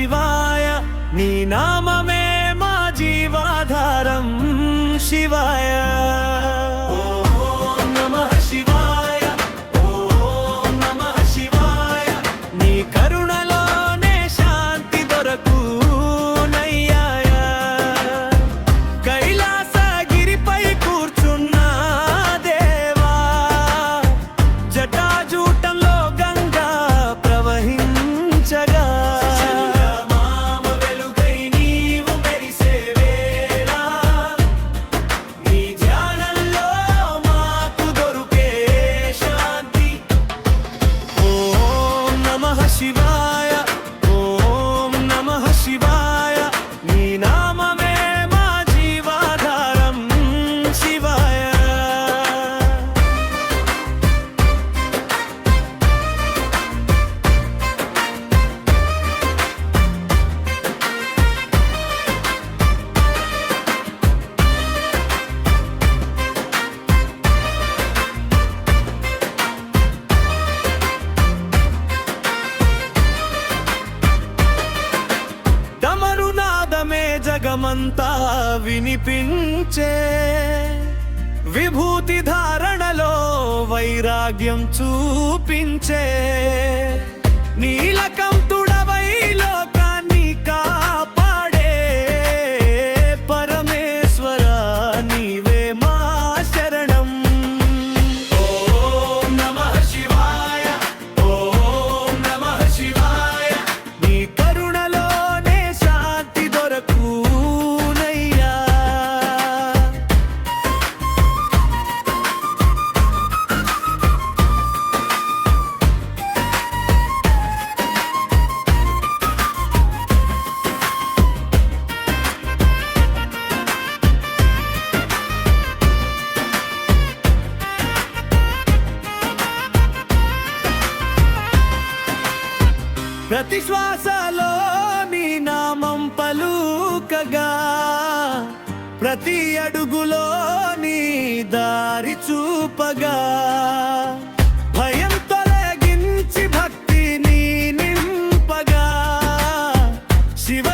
శివాయ నీ నామమే మా జీవాధారం శివాయ ఓం నమః శివాయ ఓం నమః శివాయ నీ కరుణలోనే శాంతి దొరకునయ్యా కైలాసగిరిపై కూర్చున్న దేవా జటాజూటంలో గంగా ప్రవహించగా శివాయ ఓం నమః శివాయ నీ నామమే మా జీవాధారం శివాయ జగమంతా వినిపించే విభూతి ధారణలో వైరాగ్యం చూపించే నీలకంఠుడవై లోకాన్ని కాపాడే పరమేశ్వర నీవే మా శరణం ఓం నమః శివాయ ఓం నమః శివాయ నీ కరుణలోనే శాంతి దొరకు ప్రతి శ్వాసలో నీ నామం పలుకగా ప్రతి అడుగులో నీ దారి చూపగా భయం తొలగించి భక్తిని నింపగా శివ